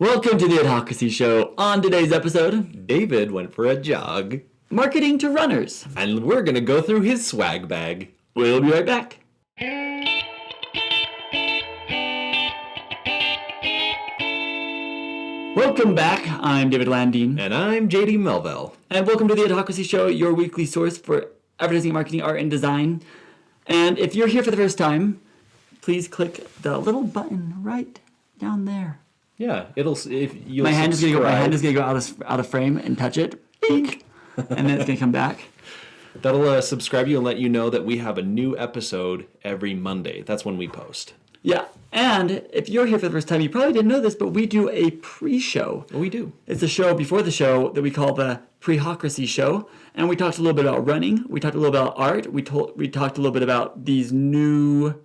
Welcome to the Adhocracy Show. On today's episode, David went for a jog, marketing to runners. and we're going to go through his swag bag. We'll be right back. Welcome back. I'm David Landeen. And I'm JD Melville. And welcome to the Adhocracy Show, your weekly source for advertising, marketing, art, and design. And if you're here for the first time, please click the little button right down there. Yeah, if you'll My hand is gonna go subscribe, out of frame and touch it, Beep. And then it's gonna come back. that'll subscribe you and let you know that we have a new episode every Monday. That's when we post. Yeah, and if you're here for the first time, you probably didn't know this, but we do a pre-show. Oh, we do. It's a show before the show that we call the Adhocracy Show, and we talked a little bit about running. We talked a little bit about art. We talked a little bit about these new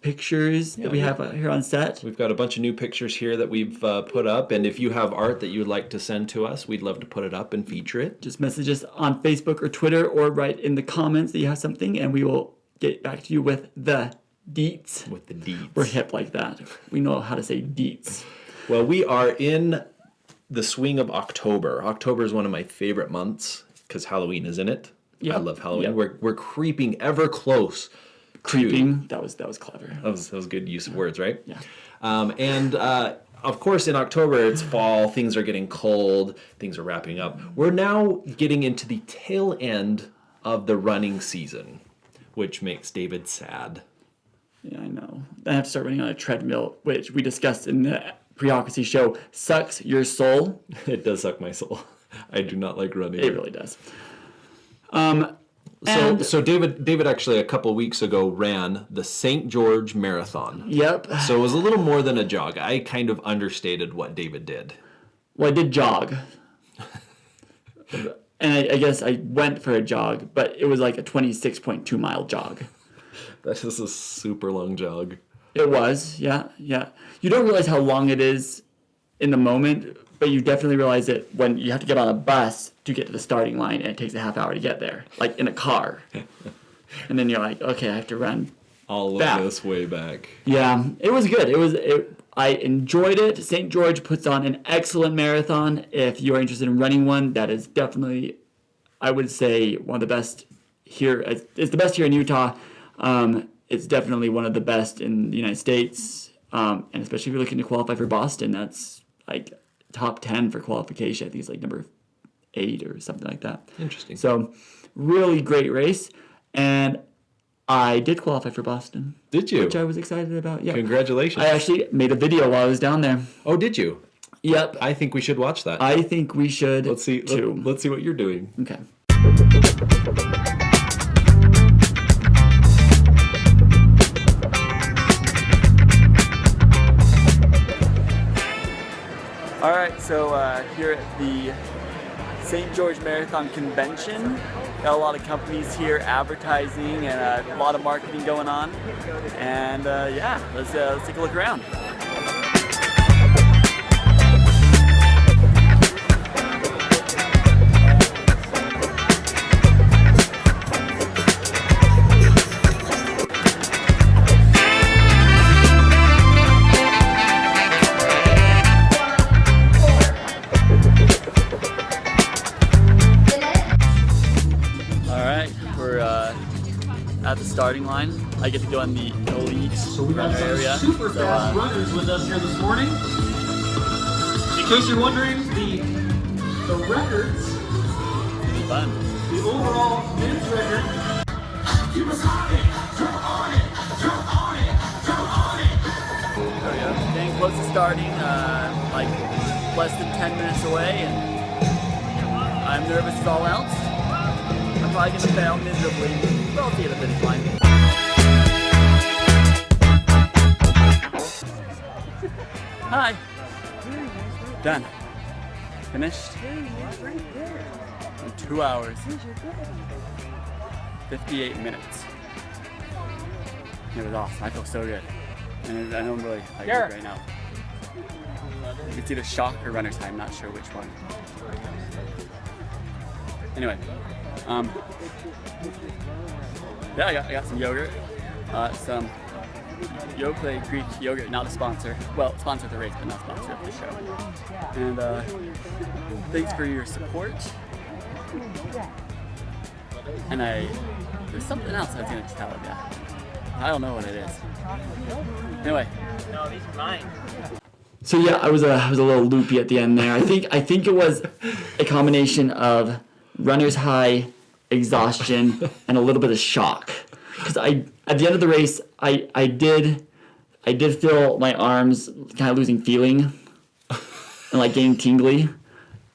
pictures that we have here on set. We've got a bunch of new pictures here that we've put up, and if you have art that you would like to send to us, we'd love to put it up and feature it. Just message us on Facebook or Twitter, or write in the comments that you have something, and we will get back to you with the deets. With the deets. We're hip like that. We know how to say deets. Well, we are in the swing of October. October is one of my favorite months because Halloween is in it. Yep. I love Halloween. Yep. We're creeping ever close. Creeping. That was clever. That was good use of words, right? Yeah. Of course, in October, it's fall. Things are getting cold. Things are wrapping up. We're now getting into the tail end of the running season, which makes David sad. Yeah, I know. I have to start running on a treadmill, which we discussed in the Adhocracy Show. Sucks your soul. It does suck my soul. I do not like running. It really does. So David actually a couple weeks ago ran the St. George Marathon. Yep. So it was a little more than a jog. I kind of understated what David did. Well, I did jog. And I guess I went for a jog, but it was like a 26.2 mile jog. That is a super long jog. It was, yeah. You don't realize how long it is in the moment, but you definitely realize it when you have to get on a bus to get to the starting line, and it takes a half hour to get there, like in a car. And then you're like, okay, I have to run All back. of this way back. Yeah, it was good. I enjoyed it. St. George puts on an excellent marathon. If you're interested in running one, that is definitely, I would say, one of the best here. It's the best here in Utah. It's definitely one of the best in the United States. And especially if you're looking to qualify for Boston, that's like top 10 for qualification. I think it's like number 8 or something like that. Interesting. So really great race. And I did qualify for Boston. Did you? Which I was excited about. Yeah. Congratulations. I actually made a video while I was down there. Oh, did you? Yep. I think we should watch that. I think we should. Let's see. too. Let's see what you're doing. Okay. All right, so here at the St. George Marathon Convention, got a lot of companies here advertising and a lot of marketing going on. And yeah, let's take a look around. At the starting line, I get to go in the elite runner area. Super fast runners with us here this morning. In case you're wondering, the records, It's fun. the overall men's record. You must on it, jump on it, jump on it, jump on it. There we go. Getting close to starting, like less than 10 minutes away, and I'm nervous as all else. I'm probably gonna fail miserably. But I'll see you at the finish line. Hi. Done. Finished. In 2 hours. 58 minutes. It was awesome. I feel so good. And I know I'm really hyped right now. It's either shock or runner's high. I'm not sure which one. Anyway. Yeah, I got some yogurt, some Yoplait Greek yogurt, not a sponsor. Well, sponsor of the race, but not sponsor of the show. And thanks for your support. And there's something else I was gonna tell you. I don't know what it is. Anyway. No, these are mine. So yeah, I was a little loopy at the end there. I think it was a combination of runner's high, exhaustion, and a little bit of shock. Because at the end of the race, I did feel my arms kind of losing feeling and like getting tingly,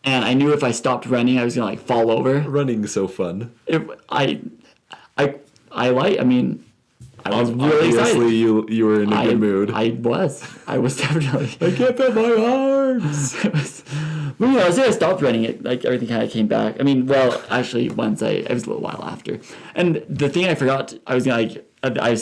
and I knew if I stopped running, I was gonna like fall over. Running's so fun. I was really excited. Obviously, you were in a good mood. I was definitely. I can't feel my arms. It was, well, you know, as soon as I stopped running it, like everything kind of came back. I mean, well, actually, once it was a little while after. And the thing I forgot, I said, I was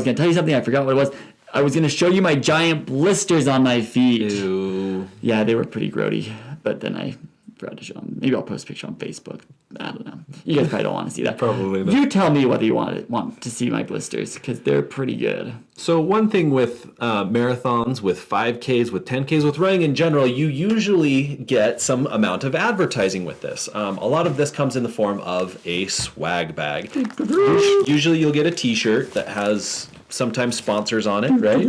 gonna tell you something. I forgot what it was. I was gonna show you my giant blisters on my feet. Ew. Yeah, they were pretty grody. But then I forgot to show them. Maybe I'll post a picture on Facebook. I don't know. You guys probably don't want to see that. Probably not. You tell me whether you want to see my blisters, because they're pretty good. So one thing with marathons, with 5Ks, with 10Ks, with running in general, you usually get some amount of advertising with this. A lot of this comes in the form of a swag bag. Usually you'll get a t-shirt that has sometimes sponsors on it, right?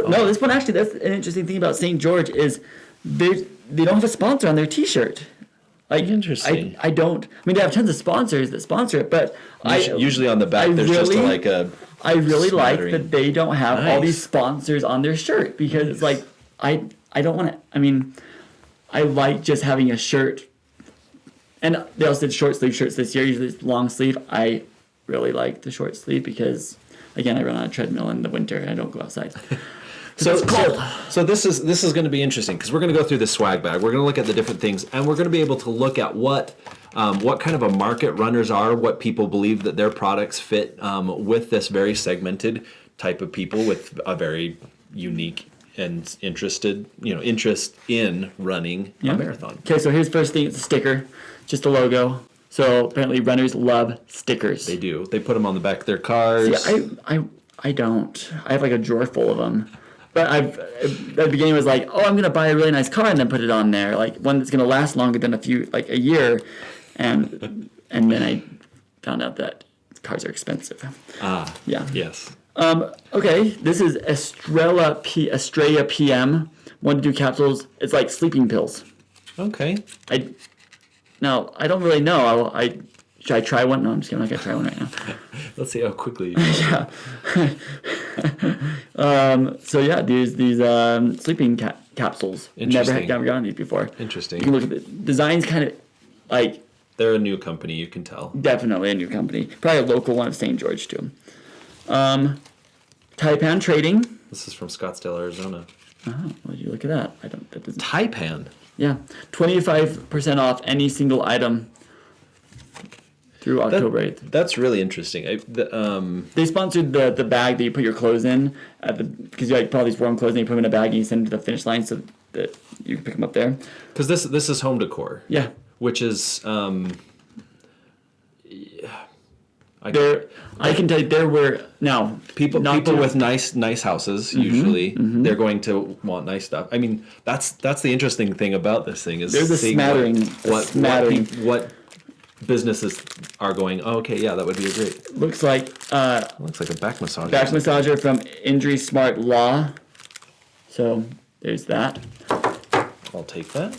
No, this one actually, that's an interesting thing about St. George is they don't have a sponsor on their t-shirt. Like, Interesting. I mean, they have tons of sponsors that sponsor it, but Usually on the back there's just like a I really like smattering. that they don't have all Nice. these sponsors on their shirt, because it's like I don't want to. I mean, I like just having a shirt, and they also did short sleeve shirts this year. Usually it's long sleeve. I really like the short sleeve because, again, I run on a treadmill in the winter and I don't go outside. So this is going to be interesting because we're going to go through the swag bag. We're going to look at the different things, and we're going to be able to look at what kind of a market runners are, what people believe that their products fit with this very segmented type of people with a very unique and interest in running a marathon. Okay, so here's the first thing. It's a sticker, just a logo. So apparently runners love stickers. They do. They put them on the back of their cars. See, I don't. I have like a drawer full of them. But at the beginning was like, oh, I'm gonna buy a really nice car and then put it on there, like one that's gonna last longer than a year, and then I found out that cars are expensive. Yeah. Yes. Okay, this is Estrella PM 1 to 2 capsules. It's like sleeping pills. Okay. I don't really know. Should I try one? No, I'm just kidding. I'm not gonna try one right now. Let's see how quickly you Yeah. So yeah, these sleeping capsules. Interesting. Never gotten these before. Interesting. You can look at the designs, kind of like They're a new company, you can tell. definitely a new company. Probably a local one of St. George too. Taipan Trading. This is from Scottsdale, Arizona. Oh, well, you look at that. That doesn't. Taipan. Yeah, 25% off any single item through October 8th. That's really interesting. They sponsored the bag that you put your clothes in because you put all these warm clothes and you put them in a bag and you send them to the finish line so that you can pick them up there. Because this is home decor. Yeah. Which is I can tell you there were now people to- with nice houses usually they're going to want nice stuff. I mean that's the interesting thing about this thing is There's a seeing smattering. what businesses are going. Oh, okay, yeah, that would be a great. looks like Looks like a back massager. back massager from Injury Smart Law. So there's that. I'll take that.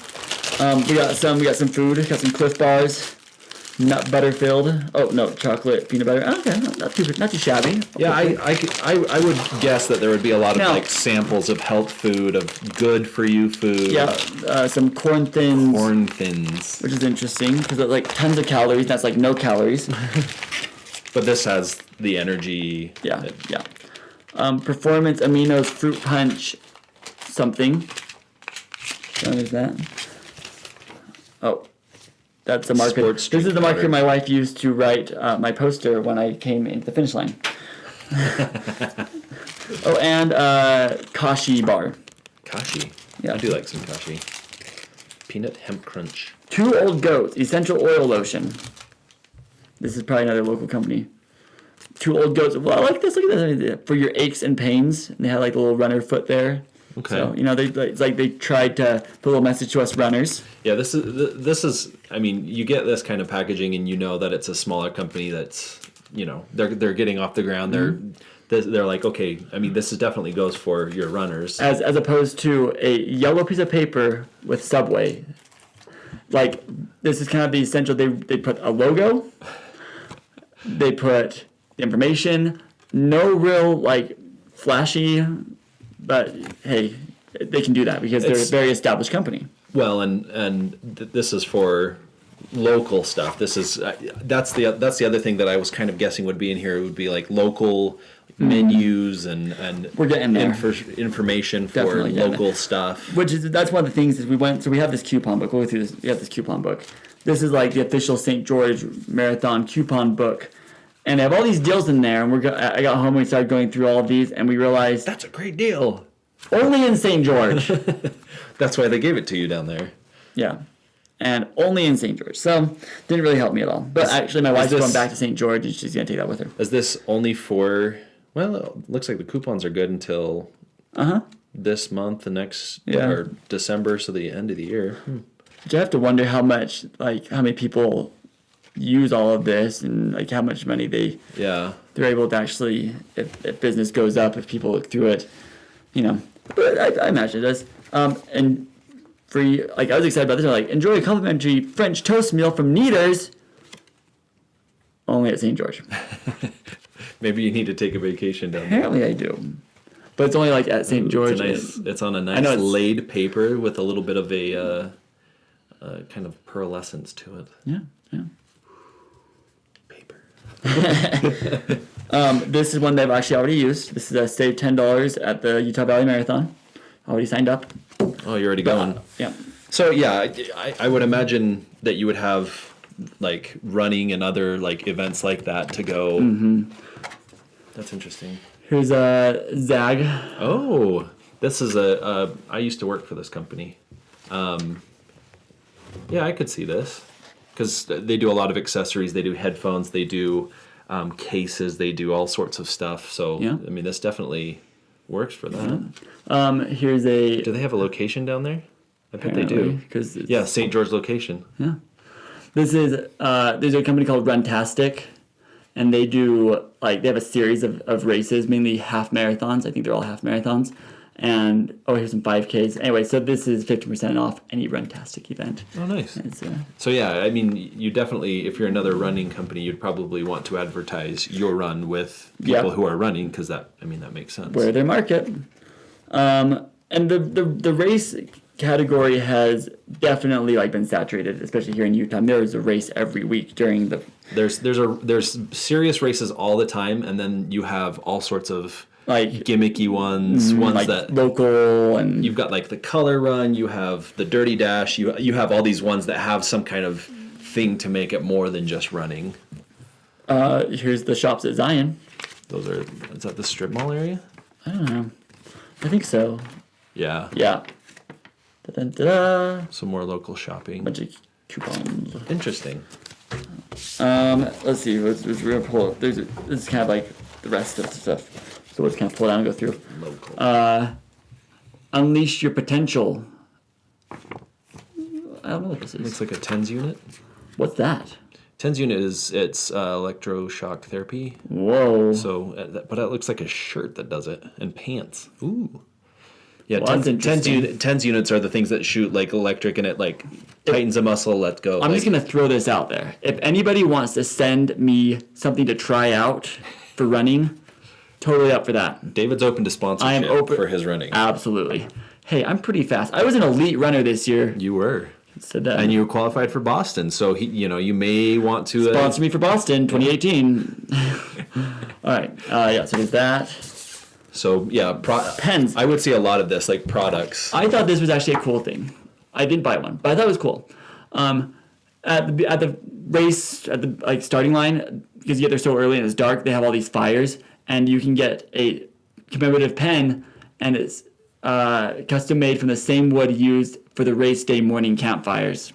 We got some food. Got some Cliff Bars, nut butter filled. Oh no, chocolate peanut butter. Okay, not too shabby. Yeah, I would guess that there would be a lot of Now- like samples of health food, of good for you food. Yeah, some corn thins. Corn thins. Which is interesting because it's like tons of calories. That's like no calories. But this has the energy. Yeah. Performance Aminos Fruit Punch something. What is that? Oh, that's the marker. Sports This is the marker powder. my wife used to write my poster when I came into the finish line. Oh, and Kashi bar. Kashi. Yeah. I do like some kashi. Peanut hemp crunch. 2 Old Goats Essential Oil Lotion. This is probably another local company. two old goats. Well, look at this. For your aches and pains. And they had like a little runner foot there. Okay. So, it's like they tried to put a little message to us runners. Yeah, this is. I mean, you get this kind of packaging, and you know that it's a smaller company that's, they're getting off the ground. They're like, okay. I mean, this definitely goes for your runners, as opposed to a yellow piece of paper with Subway. Like, this is kind of the essential. They put a logo. They put the information. No real like flashy. But hey, they can do that because they're a very established company. Well, this is for local stuff. This is that's the other thing that I was kind of guessing would be in here. It would be like local menus and we're getting there. Information for Definitely local stuff. That's one of the things is we went. So we have this coupon book. We'll go through this. We have this coupon book. This is like the official St. George Marathon coupon book. And they have all these deals in there, and I got home and we started going through all of these, and we realized That's a great deal. only in St. George. That's why they gave it to you down there. Yeah, and only in St. George. So didn't really help me at all. But actually, my wife's going back to St. George, and she's gonna take that with her. Is this only for? Well, it looks like the coupons are good until this month, the next or December, so the end of the year. But you have to wonder how many people use all of this and like how much money they're able to actually if business goes up, if people look through it, but I imagine it does. And free, like I was excited about this. Like, enjoy a complimentary French toast meal from Kneaders only at St. George. Maybe you need to take a vacation down there. Apparently I do, but it's only like at St. George. It's on a nice laid paper with a little bit of a kind of pearlescence to it. Yeah. Paper. This is one that I've actually already used. This is a save $10 at the Utah Valley Marathon. Already signed up. Oh, you're already going. Yeah. So yeah, I would imagine that you would have like running and other like events like that to go. Mm-hmm. That's interesting. Here's a Zag. Oh, this is I used to work for this company. Yeah, I could see this because they do a lot of accessories. They do headphones. They do cases. They do all sorts of stuff. So yeah. I mean, this definitely works for that. Here's a. Do they have a location down there? I bet they do. Yeah, St. George location. Yeah. This is there's a company called Runtastic, and they do they have a series of races, mainly half marathons. I think they're all half marathons. And here's some 5Ks. Anyway, so this is 50% off any Runtastic event. Oh, nice. It's, so yeah, I mean, you definitely, if you're another running company, you'd probably want to advertise your run with people who are running because that makes sense. Where their market. And the race category has definitely been saturated, especially here in Utah. There is a race every week during the. There's serious races all the time, and then you have all sorts of gimmicky ones that local, and you've got the color run, you have the dirty dash, you have all these ones that have some kind of thing to make it more than just running. Here's the shops at Zion. Is that the strip mall area? I don't know. I think so. Yeah. Yeah. Da-da-da-da. Some more local shopping. Bunch of coupons. Interesting. Let's see. We're gonna pull. This is kind of the rest of the stuff. So let's kind of pull it down and go through. Local. Unleash your potential. I don't know what this is. Looks like a TENS unit. What's that? TENS unit it's electroshock therapy. Whoa. So, but it looks like a shirt that does it and pants. Ooh. Yeah, well, TENS units are the things that shoot electric and it tightens a muscle, let go. I'm just gonna throw this out there. If anybody wants to send me something to try out for running, totally up for that. David's open to sponsorship. I am open for his running. Absolutely. Hey, I'm pretty fast. I was an elite runner this year. You were. Said that. And you qualified for Boston, so you may want to sponsor me for Boston 2018. All right. So there's that. So yeah, pens. I would see a lot of this products. I thought this was actually a cool thing. I didn't buy one, but I thought it was cool. At the race at the starting line, because you get there so early and it's dark, they have all these fires, and you can get a commemorative pen, and it's custom made from the same wood used for the race day morning campfires.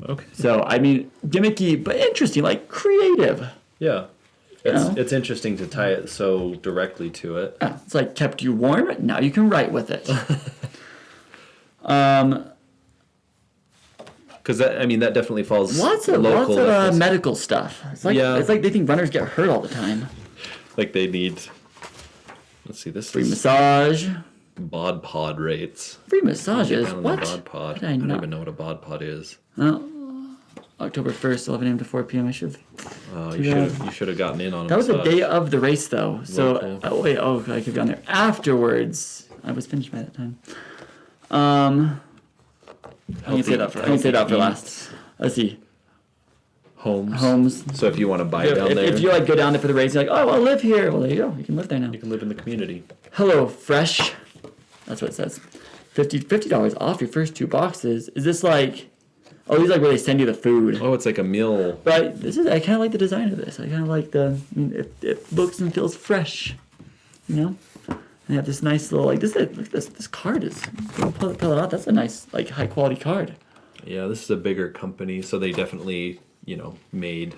Okay. So I mean, gimmicky but interesting, creative. Yeah. It's interesting to tie it so directly to it. It's like kept you warm. Now you can write with it. Because that definitely falls Lots of medical stuff. It's like they think runners get hurt all the time. Like they need. Let's see, this Free is massage. bod pod rates. Free massages. £100 What? Bod pod. Did I I don't not- even know what a bod pod is. October 1st, 11 a.m. to 4 p.m. I should have. Oh, you should have gotten in on it. That was the day of the race, though. So, Local. I could have gone there afterwards. I was finished by that time. I can say that for last. Let's see. Homes. So if you want to buy down there, If you go down there for the race, you're like, oh, I'll live here. Well, there you go. You can live there now. you can live in the community. Hello Fresh. That's what it says. $50 off your first 2 boxes. Is this like? Oh, these are like where they send you the food. Oh, it's like a meal. But I kind of like the design of this. I kind of like it looks and feels fresh, And they have this nice little look at this. This card is. Pull it out. That's a nice high quality card. Yeah, this is a bigger company, so they definitely made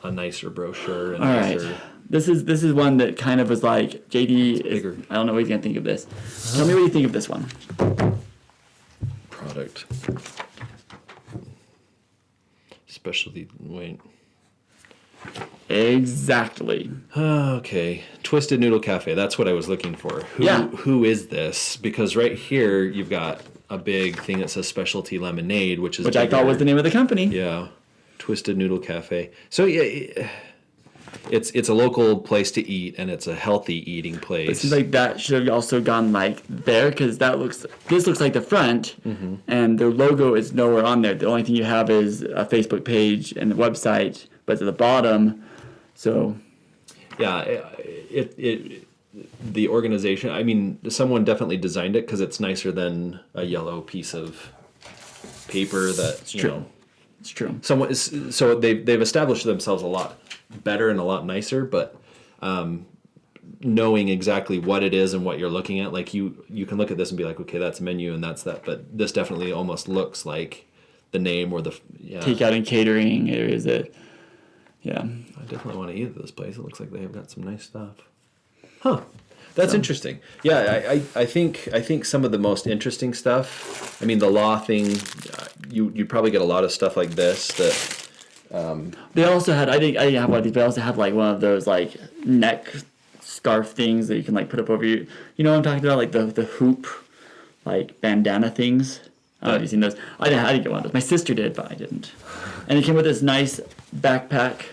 a nicer brochure. And All nicer... right. This is one that kind of was like JD. Bigger. I don't know what he's gonna think of this. Tell me what you think of this one. Product. Specialty. Wait. Exactly. Okay. Twisted Noodle Cafe. That's what I was looking for. Who is this? Because right here you've got a big thing that says Specialty Lemonade, which I thought was the name of the company. Yeah. Twisted Noodle Cafe. So yeah, it's a local place to eat, and it's a healthy eating place. It seems like that should have also gone there, because this looks like the front, and their logo is nowhere on there. The only thing you have is a Facebook page and the website, but at the bottom. So yeah, the organization. Someone definitely designed it because it's nicer than a yellow piece of paper that it's true. It's true. So they've established themselves a lot better and a lot nicer, but knowing exactly what it is and what you're looking at, like you can look at this and be like, okay, that's a menu and that's that, but this definitely almost looks like the name or the takeout and catering areas that. Yeah. I definitely want to eat at this place. It looks like they have got some nice stuff. Huh. That's interesting. Yeah, I think some of the most interesting stuff. The law thing. You probably get a lot of stuff like this that. They also had. I didn't have one of these, but they also had one of those neck scarf things that you can put up over you. You know what I'm talking about? The hoop, bandana things. I don't know if you've seen those. I didn't get one of those. My sister did, but I didn't. And it came with this nice backpack.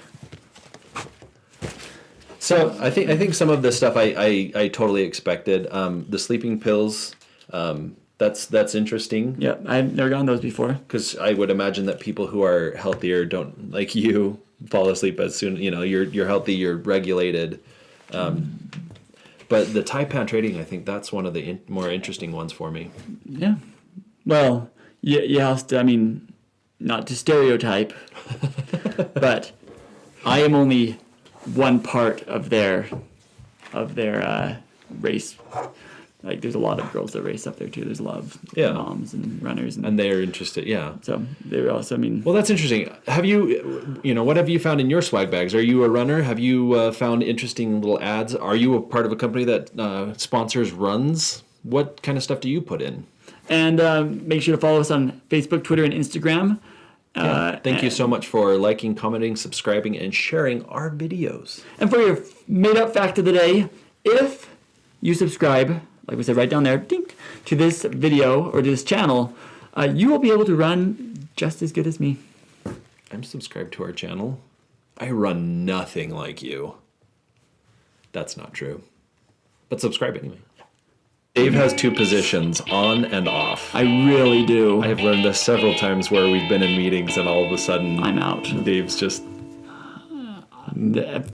So I think some of this stuff I totally expected. The sleeping pills, that's interesting. Yeah, I've never gotten those before. Because I would imagine that people who are healthier don't, like you, fall asleep as soon. You're healthy, you're regulated. But the Thai pant trading, I think that's one of the more interesting ones for me. Yeah. Well, you have to. Not to stereotype, but I am only one part of their race. There's a lot of girls that race up there too. There's a lot of moms and runners, and they're interested. Yeah. So they're also. Well, that's interesting. Have you, what have you found in your swag bags? Are you a runner? Have you found interesting little ads? Are you a part of a company that sponsors runs? What kind of stuff do you put in? And make sure to follow us on Facebook, Twitter, and Instagram. Thank you so much for liking, commenting, subscribing, and sharing our videos. And for your made-up fact of the day, if you subscribe, like we said right down there, dink, to this video or to this channel, you will be able to run just as good as me. I'm subscribed to our channel. I run nothing like you. That's not true. But subscribe anyway. Dave has 2 positions, on and off. I really do. I have learned this several times where we've been in meetings and all of a sudden I'm out. Dave's just...